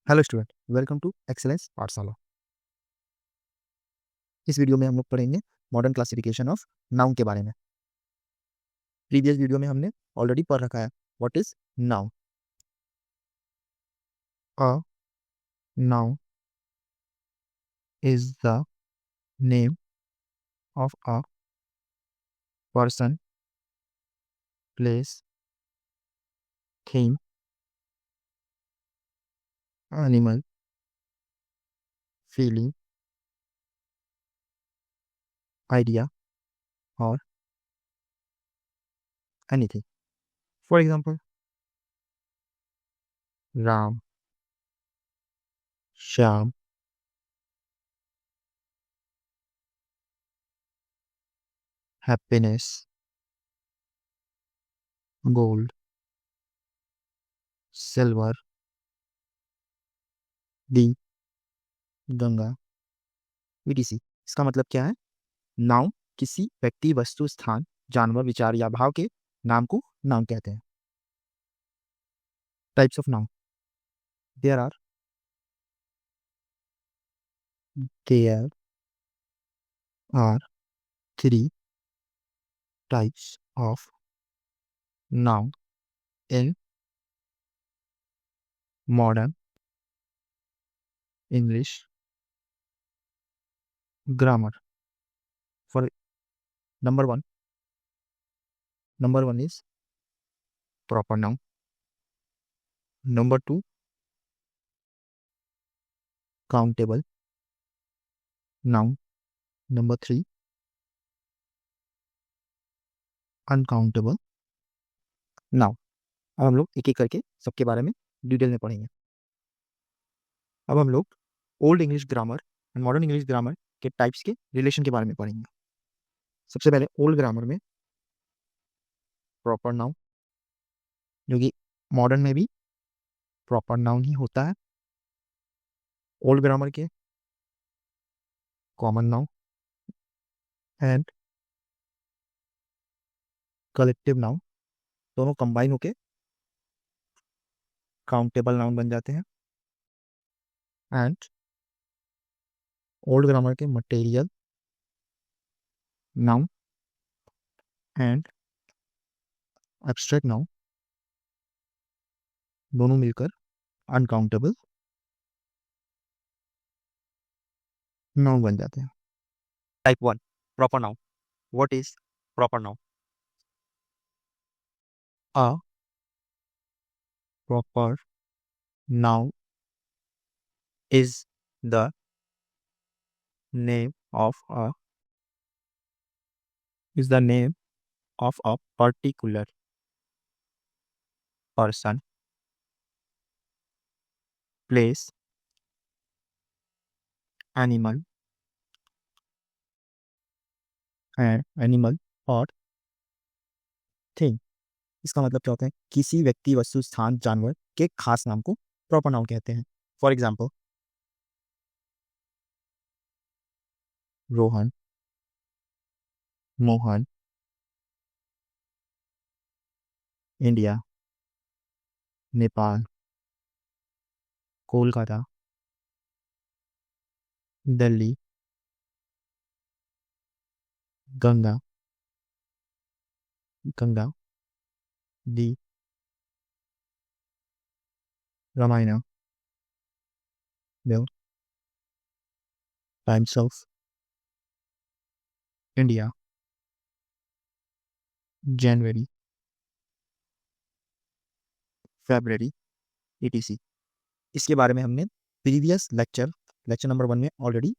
Hello student, welcome to excellence Pathshala. इस video में हम लोग पढ़ेंगे मॉडर्न क्लासिफिकेशन ऑफ नाउन के बारे में। प्रीवियस वीडियो में हमने ऑलरेडी पढ़ रखा है what is noun. A noun is the name of a person, place, thing, animal, feeling, idea और anything. For example, Ram, Shyam, happiness, gold, silver, Deep, Ganga, etc. इसका मतलब क्या है? नाउन किसी व्यक्ति, वस्तु, स्थान, जानवर, विचार या भाव के नाम को नाउन कहते हैं। Types of noun, there are there are three types of noun in modern English grammar. For number one is proper noun, number two countable noun, number three uncountable noun. अब हम लोग एक एक करके सबके बारे में डिटेल में पढ़ेंगे। अब हम लोग old English grammar and modern English grammar के टाइप्स के रिलेशन के बारे में पढ़ेंगे। सबसे पहले ओल्ड ग्रामर में प्रॉपर नाउन, जो कि मॉडर्न में भी प्रॉपर नाउन ही होता है। ओल्ड ग्रामर के common noun and collective noun दोनों कंबाइन होके काउंटेबल नाउन बन जाते हैं। एंड ओल्ड ग्रामर के material noun and abstract noun दोनों मिलकर अनकाउंटेबल नाउन बन जाते हैं। Type one, proper noun. What is proper noun? A proper noun is the name of a particular person, place, animal और थिंग। इसका मतलब क्या होता है? किसी व्यक्ति, वस्तु, स्थान, जानवर के खास नाम को प्रॉपर नाउन कहते हैं। For example, Rohan, Mohan, India, Nepal, Kolkata, Delhi, Ganga, Ganga, the, Ramayana, Times of India, January, February, etc। इसके बारे में हमने प्रीवियस लेक्चर नंबर 1 में ऑलरेडी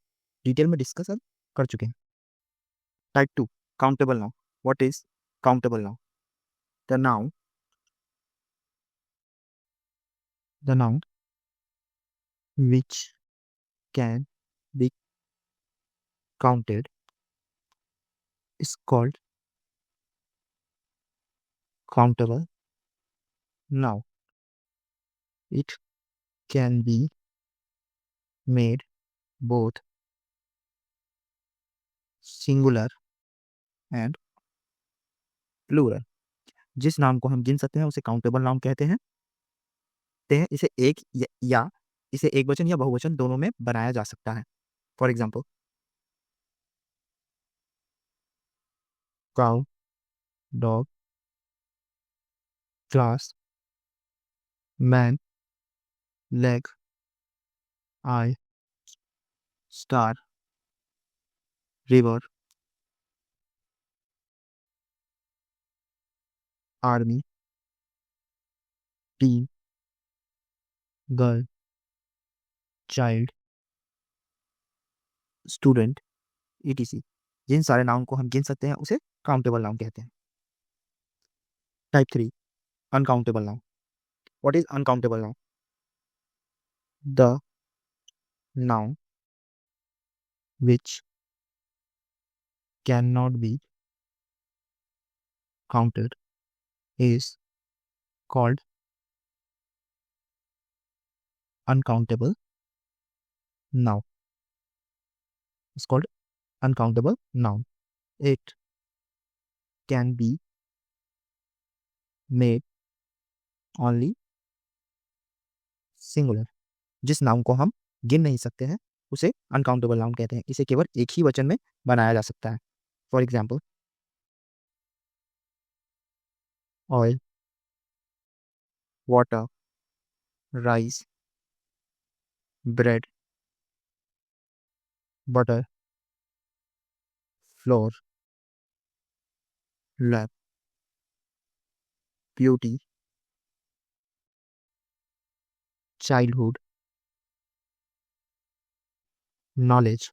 डिटेल में डिस्कस कर चुके हैं। Type 2, countable noun. What is countable noun? The noun which can be counted is called countable noun. It can be made both singular and plural। जिस noun को हम गिन सकते हैं उसे काउंटेबल नाउन कहते हैं। इसे एक या इसे एक वचन या बहुवचन दोनों में बनाया जा सकता है। For example, cow, dog, class, man, leg, eye, star, river, army, team, girl, child, student, etc. जिन सारे नाउन को हम गिन सकते हैं उसे काउंटेबल नाउन कहते हैं। Type 3, uncountable noun. What is uncountable noun? The noun which cannot be counted is called uncountable noun. It's called uncountable noun. It can be made only singular. जिस नाउन को हम गिन नहीं सकते हैं उसे अनकाउंटेबल नाउन कहते हैं। इसे केवल एक ही वचन में बनाया जा सकता है। For example, oil, water, rice, bread, butter, flour, lab, beauty, childhood, knowledge,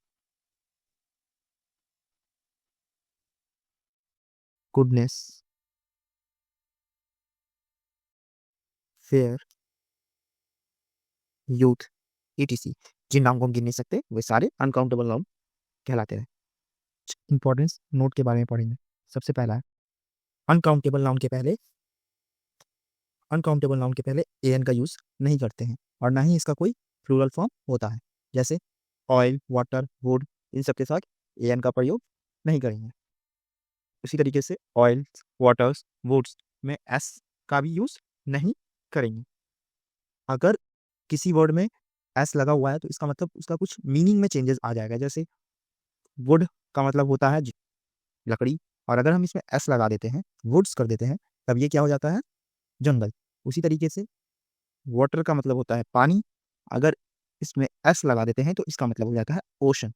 goodness, fair, youth, etc. जिन नाउन को हम गिन नहीं सकते वे सारे अनकाउंटेबल नाउन कहलाते हैं। इंपॉर्टेंस नोट के बारे में पढ़ेंगे। सबसे पहला है, अनकाउंटेबल नाउन के पहले एन का यूज नहीं करते हैं और ना ही इसका कोई प्लूरल फॉर्म होता है। जैसे ऑयल, वाटर, वुड, इन सब के साथ एन का प्रयोग नहीं करेंगे। उसी तरीके से ऑयल, वाटर्स, वुड्स में एस का भी यूज नहीं करेंगे। अगर किसी वर्ड में एस लगा हुआ है तो इसका मतलब उसका कुछ मीनिंग में चेंजेस आ जाएगा। जैसे वुड का मतलब होता है लकड़ी, और अगर हम इसमें एस लगा देते हैं, वुड्स कर देते हैं, तब ये क्या हो जाता है? जंगल। उसी तरीके से वाटर का मतलब होता है पानी, अगर इसमें एस लगा देते हैं तो इसका मतलब हो जाता है ओशन।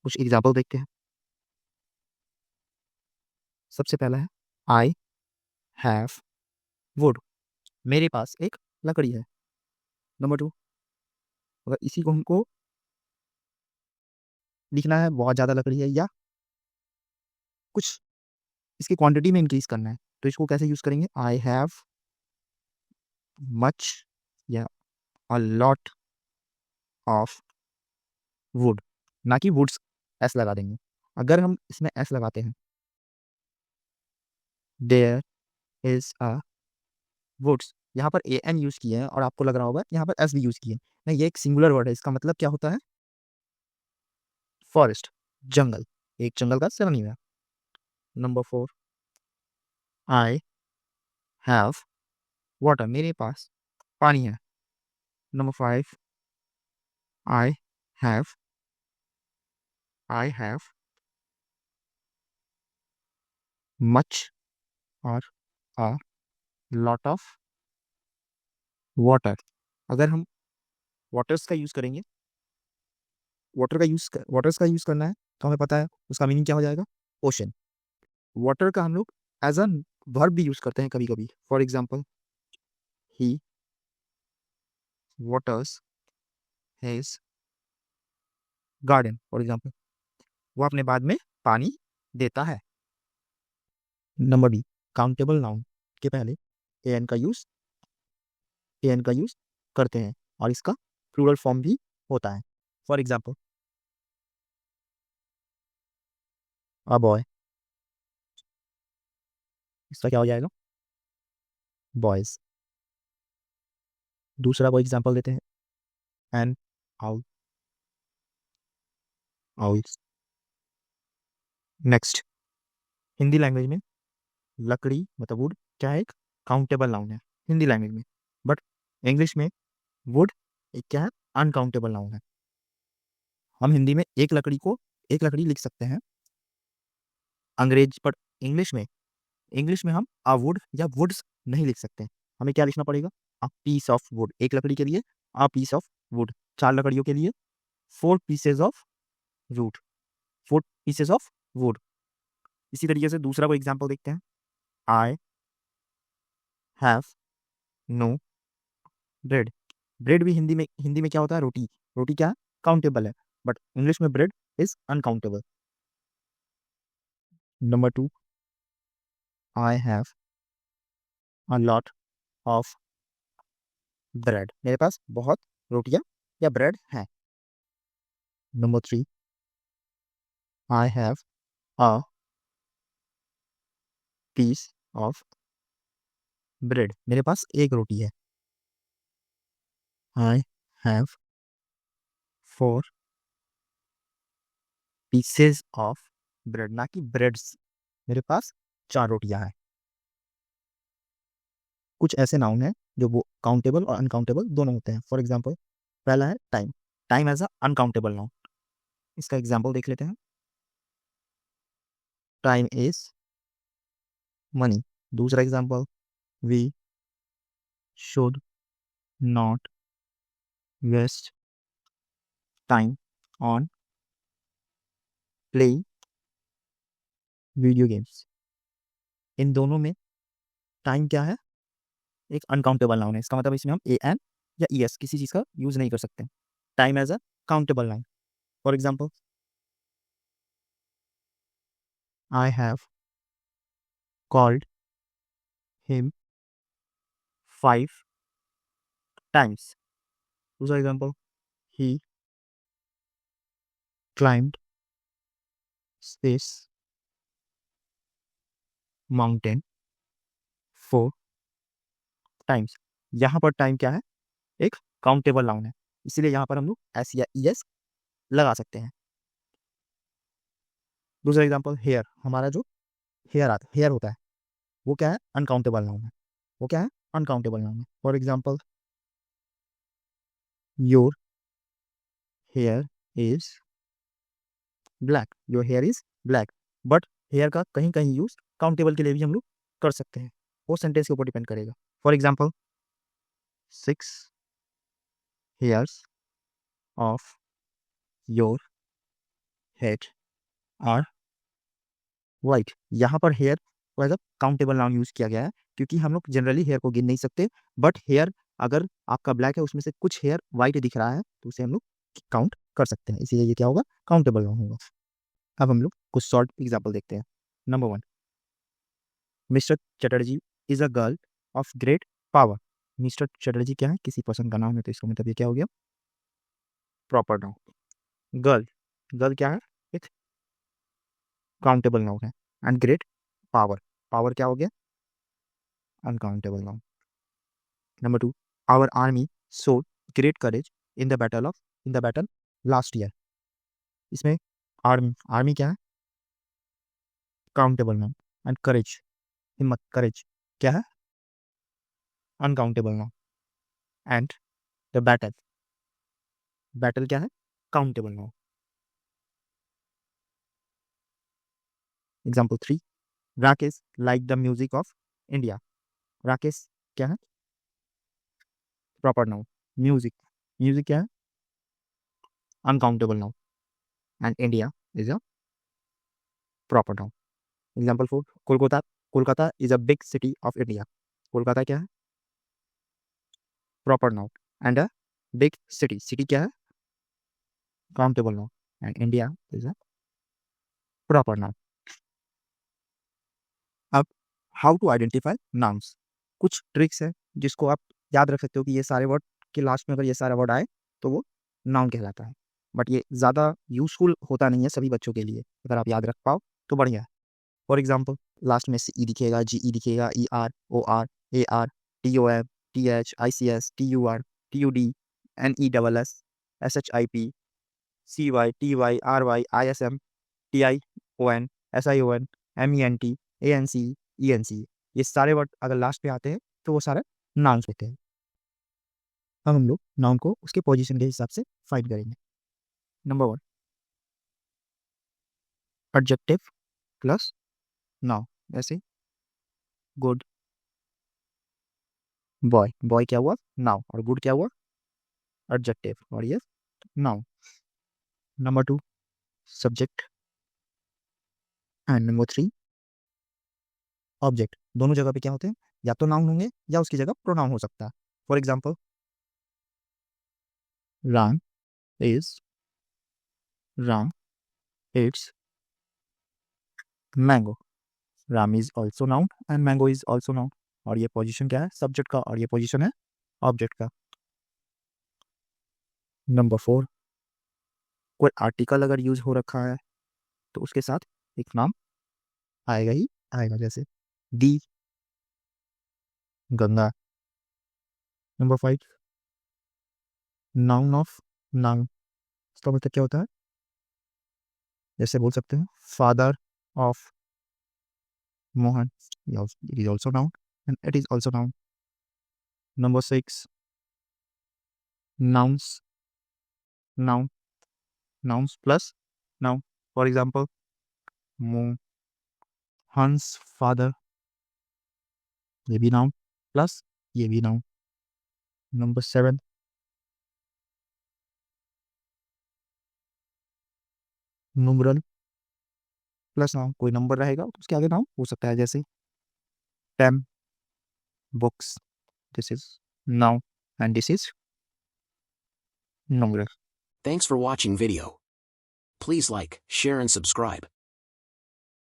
कुछ एग्जाम्पल देखते हैं। सबसे पहला है, आई हैव वुड, मेरे पास एक लकड़ी है। नंबर 2, अगर इसी को हमको लिखना है बहुत ज़्यादा लकड़ी है या कुछ इसकी क्वांटिटी में इंक्रीज करना है तो इसको कैसे यूज करेंगे? आई हैव मच या अ लॉट ऑफ वुड, ना कि वुड्स एस लगा देंगे। अगर हम इसमें एस लगाते हैं, देयर इज अ वुड्स, यहाँ पर ए एन यूज किए हैं और आपको लग रहा होगा यहाँ पर एस भी यूज किए हैं। नहीं, ये एक सिंगुलर वर्ड है। इसका मतलब क्या होता है? फॉरेस्ट, जंगल। एक जंगल का सिनोनिम है। नंबर 4, आई हैव वाटर, मेरे पास पानी है। नंबर 5, आई हैव मच और अ लॉट ऑफ वाटर। अगर हम वाटर्स का यूज करेंगे, वाटर्स का यूज करना है तो हमें पता है उसका मीनिंग क्या हो जाएगा? ओशन। वाटर का हम लोग एज अ वर्ब भी यूज करते हैं कभी कभी। For example, he waters his garden. For example, वो अपने बाग में पानी देता है। नंबर बी, काउंटेबल नाउन के पहले ए एन का यूज करते हैं और इसका प्लूरल फॉर्म भी होता है। फॉर एग्जाम्पल, अ बॉय, इसका क्या हो जाएगा? बॉयज। दूसरा कोई एग्जाम्पल देते हैं, N owl, owls. Next, Hindi language में लकड़ी मतलब वुड क्या है? एक काउंटेबल नाउन है हिंदी लैंग्वेज में। बट इंग्लिश में वुड एक क्या है, अनकाउंटेबल नाउन है। हम हिंदी में एक लकड़ी को एक लकड़ी लिख सकते हैं, अंग्रेज पर इंग्लिश में हम अ वुड या वुड्स नहीं लिख सकते। हमें क्या लिखना पड़ेगा, अ पीस ऑफ वुड। एक लकड़ी के लिए अ पीस ऑफ वुड, 4 लकड़ियों के लिए 4 pieces of wood, 4 pieces of wood. इसी तरीके से दूसरा कोई एग्जांपल देखते हैं। I have no bread. Bread भी हिंदी में क्या होता है, रोटी। रोटी क्या है, काउंटेबल है, बट इंग्लिश में bread is uncountable. Number 2, I have a lot of bread. मेरे पास बहुत रोटियां या ब्रेड हैं। Number 3, I have a piece of bread. मेरे पास एक रोटी है। I have 4 pieces of bread, ना कि ब्रेड्स। मेरे पास 4 रोटियां हैं। कुछ ऐसे नाउन हैं जो वो काउंटेबल और अनकाउंटेबल दोनों होते हैं। फॉर एग्जाम्पल, पहला है time. Time as a uncountable noun. इसका एग्जाम्पल देख लेते हैं। Time is money. दूसरा example, we should not waste time on playing video games. इन दोनों में टाइम क्या है, एक अनकाउंटेबल नाउन है। इसका मतलब इसमें हम ए एन या ई एस किसी चीज़ का यूज नहीं कर सकते। Time as a countable noun. For example, I have called him 5 times. दूसरा example, he climbed this mountain 4 times. यहाँ पर टाइम क्या है, एक काउंटेबल नाउन है, इसीलिए यहाँ पर हम लोग एस या ई एस लगा सकते हैं। दूसरा एग्जाम्पल, हेयर। हमारा जो हेयर होता है वो क्या है, अनकाउंटेबल नाउन है। वो क्या है, अनकाउंटेबल नाउन है। For example, your here is black. Your here is black. But here का कहीं कहीं यूज काउंटेबल के लिए भी हम लोग कर सकते हैं। वो सेंटेंस के ऊपर डिपेंड करेगा। For example, 6 hairs of your head are white. यहाँ पर हेयर को as a countable noun use किया गया है, क्योंकि हम लोग जनरली हेयर को गिन नहीं सकते। बट हेयर अगर आपका ब्लैक है, उसमें से कुछ हेयर वाइट दिख रहा है, तो उसे हम लोग काउंट कर सकते हैं। इसीलिए ये क्या होगा, काउंटेबल नाउन होगा। अब हम लोग कुछ शॉर्ट एग्जाम्पल देखते हैं। Number 1, mister Chatterjee is a girl of great power. Mister Chatterjee क्या है, किसी पर्सन का नाम है, तो इसका मतलब ये क्या हो गया, प्रॉपर नाउन। गर्ल, गर्ल क्या है, एक काउंटेबल नाउन है। एंड ग्रेट पावर, पावर क्या हो गया, uncountable noun. Number 2, our army showed great courage in the battle last year. इसमें आर्मी आर्मी क्या है, काउंटेबल नाउन। एंड करेज, हिम्मत, करेज क्या है, uncountable noun. And the battle, battle क्या है, countable noun. Example 3, Rakesh like the music of India. Rakesh क्या है, प्रॉपर नाउन। म्यूजिक, म्यूजिक क्या है, uncountable noun. And India is a proper noun. Example 4, Kolkata, Kolkata is a big city of India. Kolkata क्या है, proper noun. And a big city, city क्या है, countable noun. And India is a proper noun. अब how to identify nouns. कुछ tricks है जिसको आप याद रख सकते हो कि ये सारे वर्ड के लास्ट में अगर ये सारा वर्ड आए तो वो नाउन कहलाता है। बट ये ज़्यादा यूजफुल होता नहीं है सभी बच्चों के लिए। अगर आप याद रख पाओ तो बढ़िया है। फॉर एग्जाम्पल, लास्ट में सी ई दिखेगा, जी ई दिखेगा, E R, O R, A R, T O M, T H, I C S, T U R, T U D, N E double S, S H I P, C Y, T Y, R Y, I S M, T I O N, S I O N, M E N T, A N C, E N C. ये सारे word अगर last पे आते हैं तो वो सारे nouns होते हैं। अब हम लोग नाउन को उसके पोजीशन के हिसाब से फाइंड करेंगे। नंबर 1, एडजेक्टिव प्लस नाउन, जैसे गुड, बॉय, बॉय क्या हुआ नाउन, और गुड क्या हुआ एडजेक्टिव, और ये noun. Number 2, subject, and number 3, object. दोनों जगह पे क्या होते हैं, या तो नाउन होंगे या उसकी जगह प्रोनाउन हो सकता है। For example, Ram is, Ram it's mango, Ram is also noun and mango is also noun, और ये पोजीशन क्या है सब्जेक्ट का, और ये पोजीशन है ऑब्जेक्ट का। नंबर 4, कोई आर्टिकल अगर यूज हो रखा है तो उसके साथ एक नाम आएगा ही आएगा, जैसे the, Ganga. Number 5, noun of noun, इसका मतलब क्या होता है, जैसे बोल सकते हैं father of Mohan, it is also noun and it is also noun. Number 6, nouns, noun, nouns plus noun. For example, Mohan's father, ये भी noun plus ये भी noun. Number 7, numeral plus noun, कोई नंबर रहेगा तो उसके आगे नाउन हो सकता है, जैसे 10 books, this is noun and this is numeral. Thanks for watching video. Please like, share and subscribe.